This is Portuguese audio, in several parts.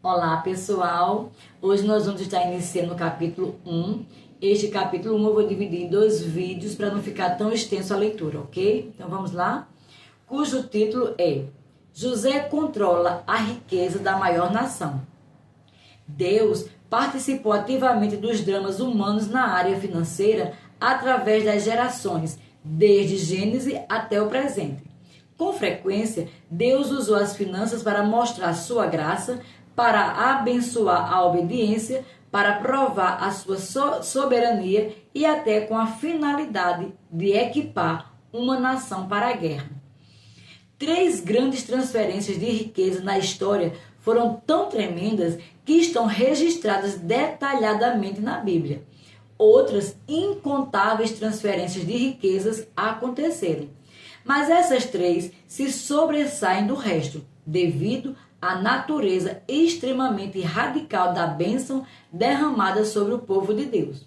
Olá, pessoal! Hoje nós vamos estar iniciando o capítulo 1. Este capítulo 1 eu vou dividir em 2 vídeos para não ficar tão extenso a leitura, ok? Então vamos lá? Cujo título é José controla a riqueza da maior nação. Deus participou ativamente dos dramas humanos na área financeira através das gerações, desde Gênesis até o presente. Com frequência, Deus usou as finanças para mostrar sua graça, para abençoar a obediência, para provar a sua soberania e até com a finalidade de equipar uma nação para a guerra. 3 grandes transferências de riqueza na história foram tão tremendas que estão registradas detalhadamente na Bíblia. Outras incontáveis transferências de riquezas aconteceram. Mas essas 3 se sobressaem do resto, devido à natureza extremamente radical da bênção derramada sobre o povo de Deus.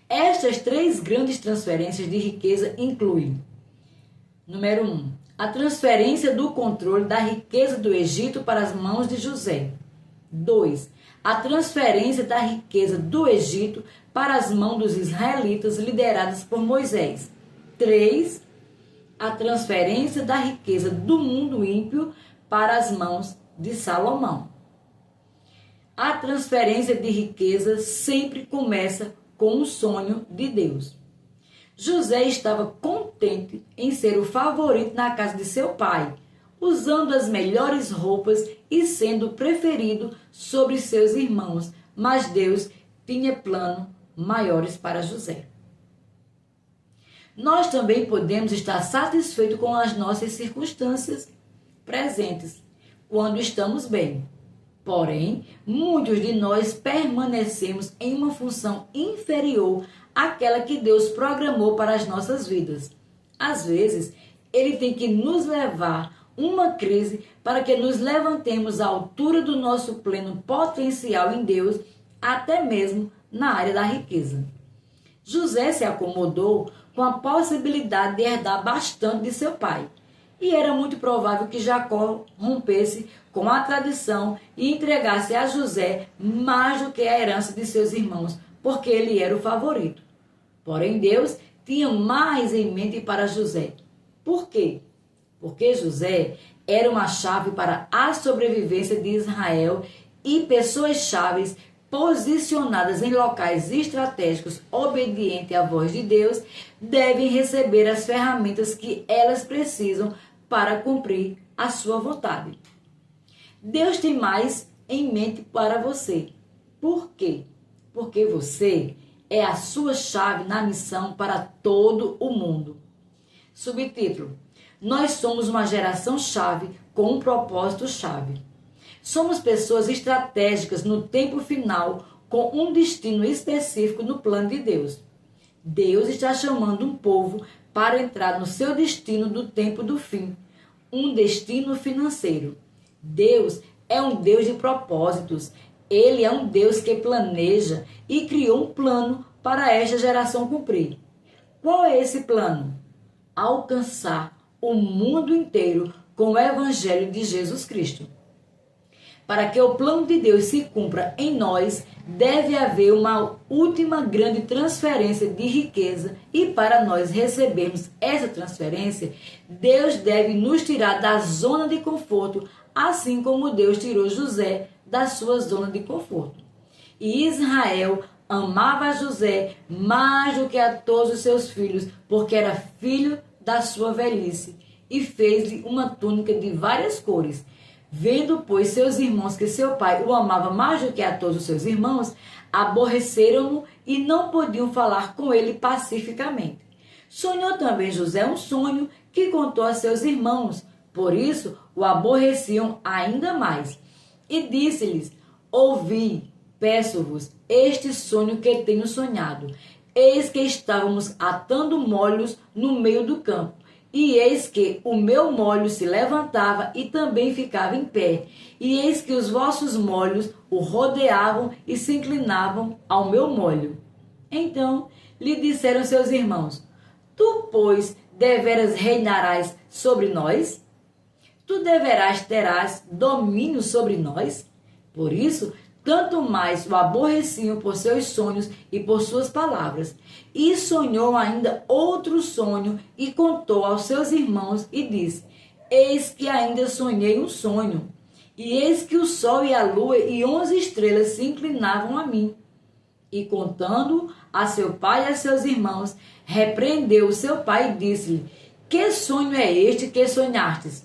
Estas 3 grandes transferências de riqueza incluem: número 1, a transferência do controle da riqueza do Egito para as mãos de José. 2, a transferência da riqueza do Egito para as mãos dos israelitas lideradas por Moisés. 3, a transferência da riqueza do mundo ímpio para as mãos de Salomão. A transferência de riqueza sempre começa com um sonho de Deus. José estava contente em ser o favorito na casa de seu pai, usando as melhores roupas e sendo preferido sobre seus irmãos, mas Deus tinha planos maiores para José. Nós também podemos estar satisfeitos com as nossas circunstâncias presentes, quando estamos bem. Porém, muitos de nós permanecemos em uma função inferior àquela que Deus programou para as nossas vidas. Às vezes, Ele tem que nos levar uma crise para que nos levantemos à altura do nosso pleno potencial em Deus, até mesmo na área da riqueza. José se acomodou com a possibilidade de herdar bastante de seu pai. E era muito provável que Jacó rompesse com a tradição e entregasse a José mais do que a herança de seus irmãos, porque ele era o favorito. Porém, Deus tinha mais em mente para José. Por quê? Porque José era uma chave para a sobrevivência de Israel e pessoas-chaves posicionadas em locais estratégicos obedientes à voz de Deus devem receber as ferramentas que elas precisam para cumprir a sua vontade. Deus tem mais em mente para você. Por quê? Porque você é a sua chave na missão para todo o mundo. Subtítulo: Nós somos uma geração-chave com um propósito-chave. Somos pessoas estratégicas no tempo final com um destino específico no plano de Deus. Deus está chamando um povo para entrar no seu destino do tempo do fim, um destino financeiro. Deus é um Deus de propósitos. Ele é um Deus que planeja e criou um plano para esta geração cumprir. Qual é esse plano? Alcançar o mundo inteiro com o Evangelho de Jesus Cristo. Para que o plano de Deus se cumpra em nós, deve haver uma última grande transferência de riqueza, e para nós recebermos essa transferência, Deus deve nos tirar da zona de conforto, assim como Deus tirou José da sua zona de conforto. E Israel amava José mais do que a todos os seus filhos, porque era filho da sua velhice, e fez-lhe uma túnica de várias cores. Vendo, pois, seus irmãos que seu pai o amava mais do que a todos os seus irmãos, aborreceram-no e não podiam falar com ele pacificamente. Sonhou também José um sonho que contou a seus irmãos, por isso o aborreciam ainda mais. E disse-lhes: Ouvi, peço-vos, este sonho que tenho sonhado. Eis que estávamos atando molhos no meio do campo. E eis que o meu molho se levantava e também ficava em pé. E eis que os vossos molhos o rodeavam e se inclinavam ao meu molho. Então lhe disseram seus irmãos: Tu, pois, deveras reinarás sobre nós? Tu terás domínio sobre nós? Por isso, tanto mais o aborreciam por seus sonhos e por suas palavras. E sonhou ainda outro sonho e contou aos seus irmãos e disse: Eis que ainda sonhei um sonho, e eis que o sol e a lua e 11 estrelas se inclinavam a mim. E contando a seu pai e a seus irmãos, repreendeu o seu pai e disse-lhe: Que sonho é este que sonhastes?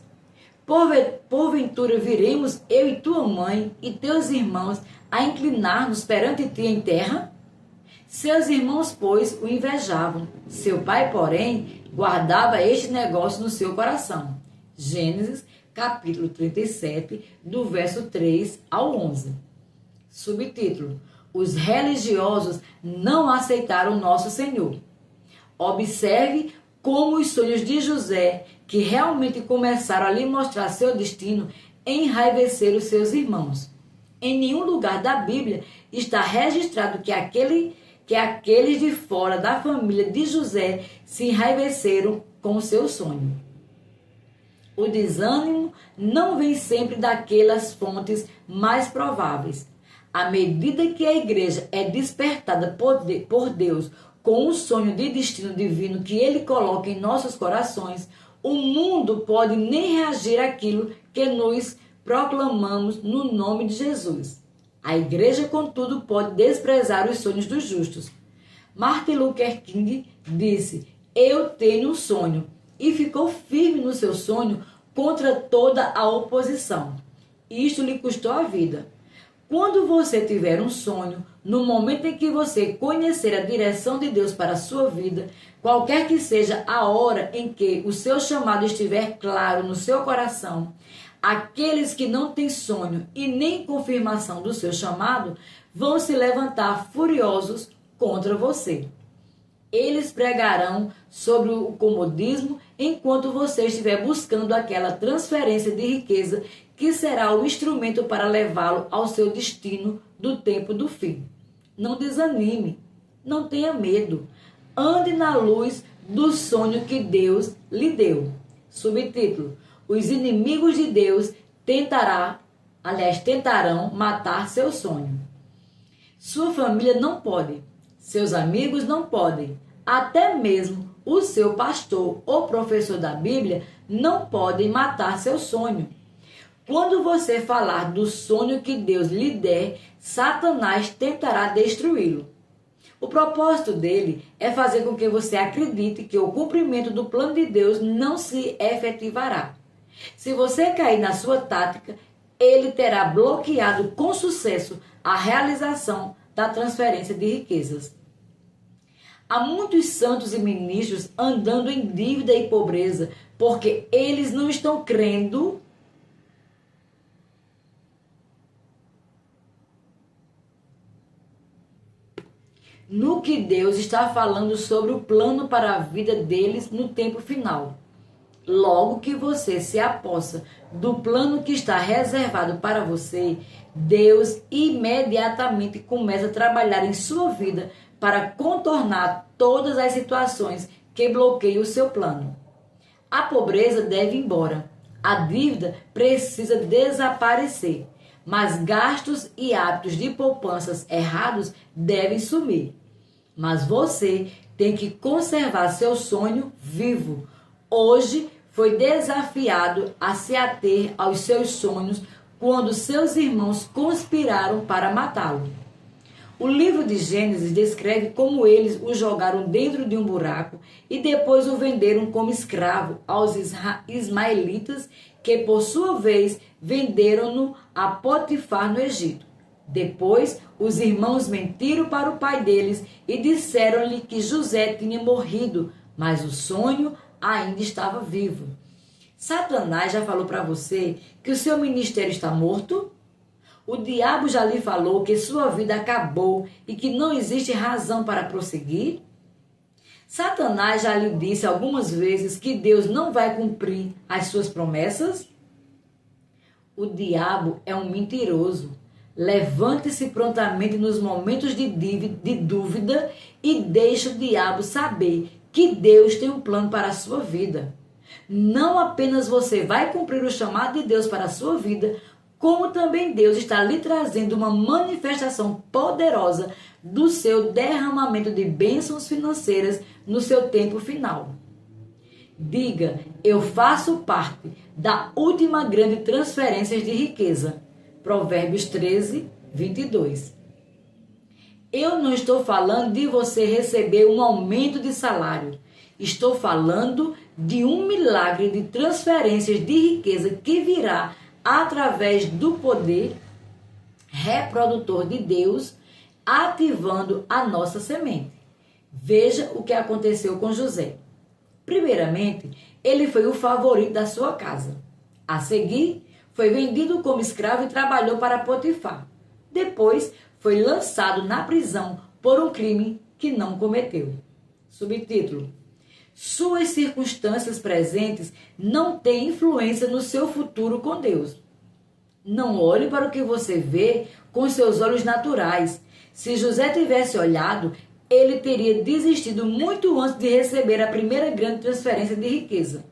Porventura viremos eu e tua mãe e teus irmãos a inclinar-nos perante ti em terra? Seus irmãos, pois, o invejavam. Seu pai, porém, guardava este negócio no seu coração. Gênesis, capítulo 37, do verso 3 ao 11. Subtítulo: Os religiosos não aceitaram nosso Senhor. Observe como os sonhos de José, que realmente começaram a lhe mostrar seu destino, enraiveceram seus irmãos. Em nenhum lugar da Bíblia está registrado que aqueles de fora da família de José se enraiveceram com o seu sonho. O desânimo não vem sempre daquelas fontes mais prováveis. À medida que a igreja é despertada por Deus com o sonho de destino divino que Ele coloca em nossos corações, o mundo pode nem reagir àquilo que nos proclamamos no nome de Jesus. A igreja, contudo, pode desprezar os sonhos dos justos. Martin Luther King disse: Eu tenho um sonho, e ficou firme no seu sonho contra toda a oposição. Isto lhe custou a vida. Quando você tiver um sonho, no momento em que você conhecer a direção de Deus para a sua vida, qualquer que seja a hora em que o seu chamado estiver claro no seu coração, aqueles que não têm sonho e nem confirmação do seu chamado vão se levantar furiosos contra você. Eles pregarão sobre o comodismo enquanto você estiver buscando aquela transferência de riqueza que será o instrumento para levá-lo ao seu destino do tempo do fim. Não desanime, não tenha medo. Ande na luz do sonho que Deus lhe deu. Subtítulo: Os inimigos de Deus tentarão matar seu sonho. Sua família não pode, seus amigos não podem, até mesmo o seu pastor ou professor da Bíblia não podem matar seu sonho. Quando você falar do sonho que Deus lhe der, Satanás tentará destruí-lo. O propósito dele é fazer com que você acredite que o cumprimento do plano de Deus não se efetivará. Se você cair na sua tática, ele terá bloqueado com sucesso a realização da transferência de riquezas. Há muitos santos e ministros andando em dívida e pobreza porque eles não estão crendo no que Deus está falando sobre o plano para a vida deles no tempo final. Logo que você se apossa do plano que está reservado para você, Deus imediatamente começa a trabalhar em sua vida para contornar todas as situações que bloqueiam o seu plano. A pobreza deve ir embora. A dívida precisa desaparecer. Mas gastos e hábitos de poupanças errados devem sumir. Mas você tem que conservar seu sonho vivo. Hoje foi desafiado a se ater aos seus sonhos quando seus irmãos conspiraram para matá-lo. O livro de Gênesis descreve como eles o jogaram dentro de um buraco e depois o venderam como escravo aos ismaelitas, que por sua vez venderam-no a Potifar no Egito. Depois, os irmãos mentiram para o pai deles e disseram-lhe que José tinha morrido, mas o sonho ainda estava vivo. Satanás já falou para você que o seu ministério está morto? O diabo já lhe falou que sua vida acabou e que não existe razão para prosseguir? Satanás já lhe disse algumas vezes que Deus não vai cumprir as suas promessas? O diabo é um mentiroso. Levante-se prontamente nos momentos de dúvida e deixe o diabo saber que Deus tem um plano para a sua vida. Não apenas você vai cumprir o chamado de Deus para a sua vida, como também Deus está lhe trazendo uma manifestação poderosa do seu derramamento de bênçãos financeiras no seu tempo final. Diga: eu faço parte da última grande transferência de riqueza. Provérbios 13, 22. Eu não estou falando de você receber um aumento de salário. Estou falando de um milagre de transferências de riqueza que virá através do poder reprodutor de Deus, ativando a nossa semente. Veja o que aconteceu com José. Primeiramente, ele foi o favorito da sua casa. A seguir, foi vendido como escravo e trabalhou para Potifar. Depois, foi lançado na prisão por um crime que não cometeu. Subtítulo: suas circunstâncias presentes não têm influência no seu futuro com Deus. Não olhe para o que você vê com seus olhos naturais. Se José tivesse olhado, ele teria desistido muito antes de receber a primeira grande transferência de riqueza.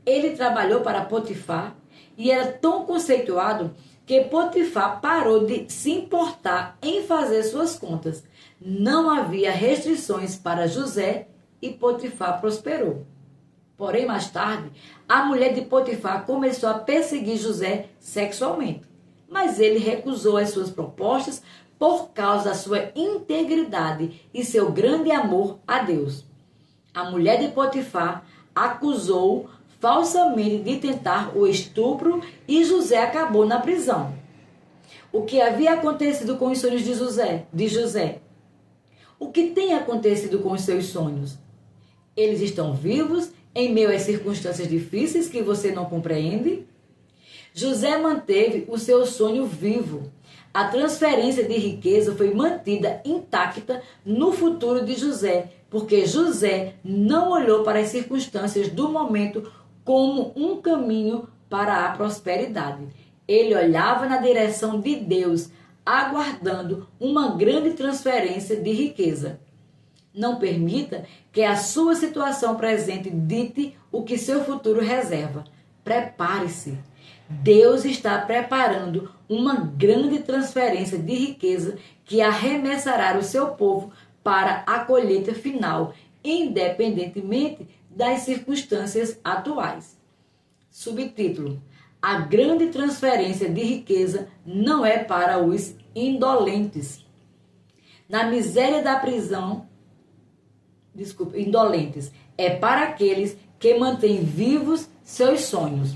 Ele trabalhou para Potifar e era tão conceituado que Potifar parou de se importar em fazer suas contas. Não havia restrições para José e Potifar prosperou. Porém, mais tarde, a mulher de Potifar começou a perseguir José sexualmente, mas ele recusou as suas propostas por causa da sua integridade e seu grande amor a Deus. A mulher de Potifar acusou falsamente de tentar o estupro e José acabou na prisão. O que havia acontecido com os sonhos de José? O que tem acontecido com os seus sonhos? Eles estão vivos em meio às circunstâncias difíceis que você não compreende? José manteve o seu sonho vivo. A transferência de riqueza foi mantida intacta no futuro de José, porque José não olhou para as circunstâncias do momento como um caminho para a prosperidade. Ele olhava na direção de Deus, aguardando uma grande transferência de riqueza. Não permita que a sua situação presente dite o que seu futuro reserva. Prepare-se. Deus está preparando uma grande transferência de riqueza que arremessará o seu povo para a colheita final, independentemente das circunstâncias atuais. Subtítulo: a grande transferência de riqueza não é para os indolentes. Na miséria da prisão, indolentes, é para aqueles que mantêm vivos seus sonhos.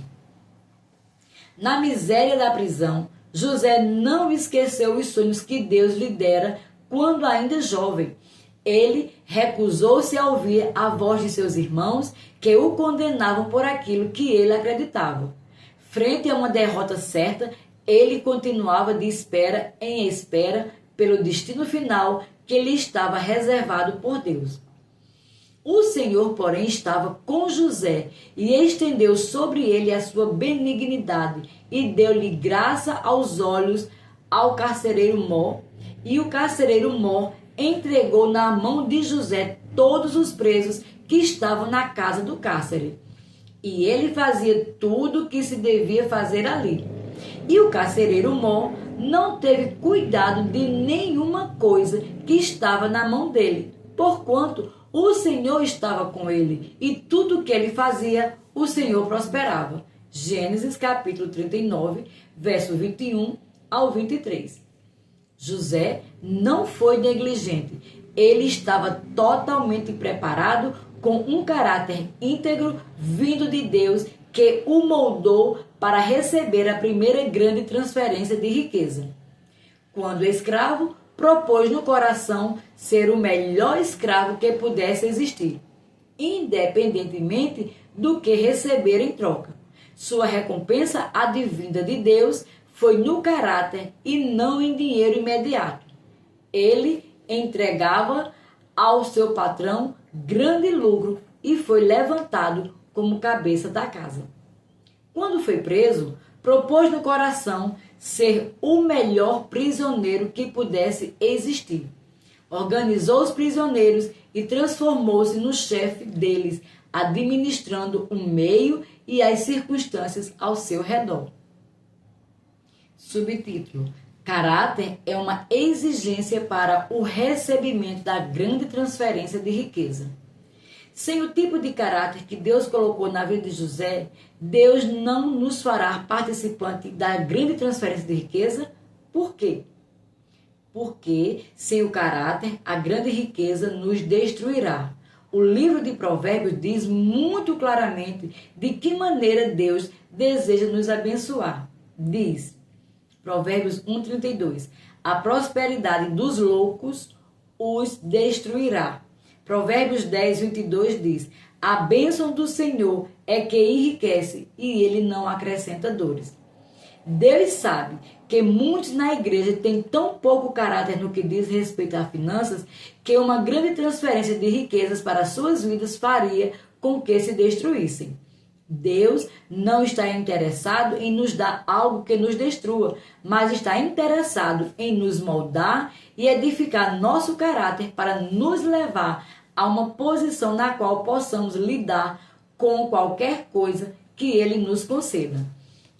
Na miséria da prisão, José não esqueceu os sonhos que Deus lhe dera quando ainda jovem. Ele recusou-se a ouvir a voz de seus irmãos que o condenavam por aquilo que ele acreditava. Frente a uma derrota certa, ele continuava de espera em espera pelo destino final que lhe estava reservado por Deus. O Senhor, porém, estava com José e estendeu sobre ele a sua benignidade e deu-lhe graça aos olhos ao carcereiro Mó, e o carcereiro Mó entregou na mão de José todos os presos que estavam na casa do cárcere. E ele fazia tudo o que se devia fazer ali. E o carcereiro Mó não teve cuidado de nenhuma coisa que estava na mão dele, porquanto o Senhor estava com ele, e tudo o que ele fazia, o Senhor prosperava. Gênesis capítulo 39, verso 21 ao 23. José não foi negligente. Ele estava totalmente preparado, com um caráter íntegro vindo de Deus, que o moldou para receber a primeira grande transferência de riqueza. Quando escravo, propôs no coração ser o melhor escravo que pudesse existir, independentemente do que receber em troca. Sua recompensa advinda de Deus foi no caráter e não em dinheiro imediato. Ele entregava ao seu patrão grande lucro e foi levantado como cabeça da casa. Quando foi preso, propôs no coração ser o melhor prisioneiro que pudesse existir. Organizou os prisioneiros e transformou-se no chefe deles, administrando o meio e as circunstâncias ao seu redor. Subtítulo: Caráter é uma exigência para o recebimento da grande transferência de riqueza. Sem o tipo de caráter que Deus colocou na vida de José, Deus não nos fará participante da grande transferência de riqueza. Por quê? Porque sem o caráter, a grande riqueza nos destruirá. O livro de Provérbios diz muito claramente de que maneira Deus deseja nos abençoar. Diz, Provérbios 1:32, a prosperidade dos loucos os destruirá. Provérbios 10:22 diz, a bênção do Senhor é que enriquece e ele não acrescenta dores. Deus sabe que muitos na igreja têm tão pouco caráter no que diz respeito a finanças que uma grande transferência de riquezas para suas vidas faria com que se destruíssem. Deus não está interessado em nos dar algo que nos destrua, mas está interessado em nos moldar e edificar nosso caráter para nos levar a uma posição na qual possamos lidar com qualquer coisa que Ele nos conceda.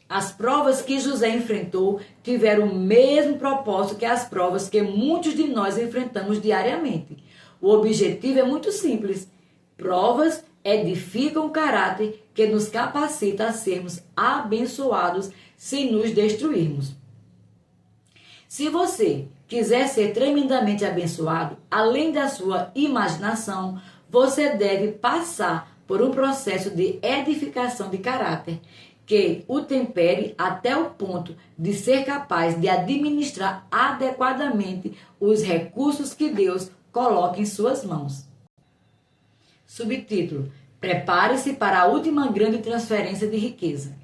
As provas que José enfrentou tiveram o mesmo propósito que as provas que muitos de nós enfrentamos diariamente. O objetivo é muito simples. Provas edificam o caráter que nos capacita a sermos abençoados sem nos destruirmos. Se você quiser ser tremendamente abençoado, além da sua imaginação, você deve passar por um processo de edificação de caráter que o tempere até o ponto de ser capaz de administrar adequadamente os recursos que Deus coloca em suas mãos. Subtítulo: Prepare-se para a última grande transferência de riqueza.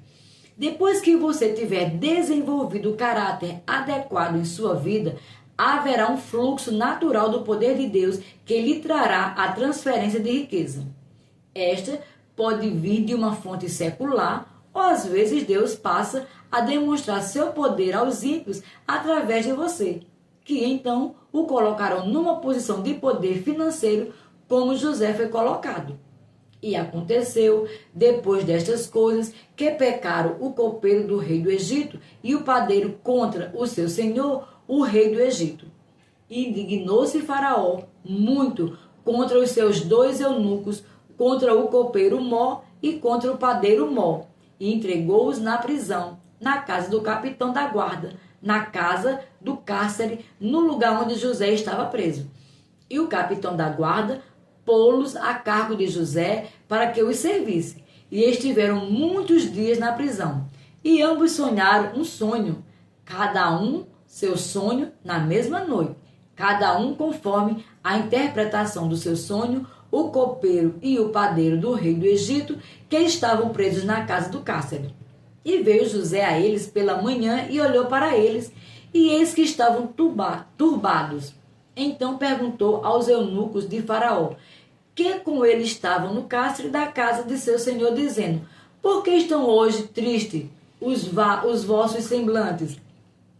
Depois que você tiver desenvolvido o caráter adequado em sua vida, haverá um fluxo natural do poder de Deus que lhe trará a transferência de riqueza. Esta pode vir de uma fonte secular, ou às vezes Deus passa a demonstrar seu poder aos ímpios através de você, que então o colocarão numa posição de poder financeiro como José foi colocado. E aconteceu, depois destas coisas, que pecaram o copeiro do rei do Egito e o padeiro contra o seu senhor, o rei do Egito. Indignou-se Faraó muito contra os seus 2 eunucos, contra o copeiro Mó e contra o padeiro Mó, e entregou-os na prisão, na casa do capitão da guarda, na casa do cárcere, no lugar onde José estava preso. E o capitão da guarda pô-los a cargo de José para que os servisse. E estiveram muitos dias na prisão. E ambos sonharam um sonho, cada um seu sonho na mesma noite, cada um conforme a interpretação do seu sonho, o copeiro e o padeiro do rei do Egito, que estavam presos na casa do cárcere. E veio José a eles pela manhã e olhou para eles, e eis que estavam turbados. Então perguntou aos eunucos de Faraó, que com ele estavam no cárcere da casa de seu senhor, dizendo, por que estão hoje tristes os vossos semblantes?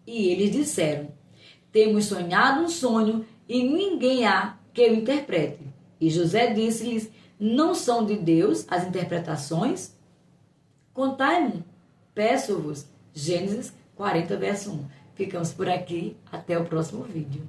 E eles disseram, temos sonhado um sonho e ninguém há que o interprete. E José disse-lhes, não são de Deus as interpretações? Contai-me, peço-vos. Gênesis 40, verso 1. Ficamos por aqui, até o próximo vídeo.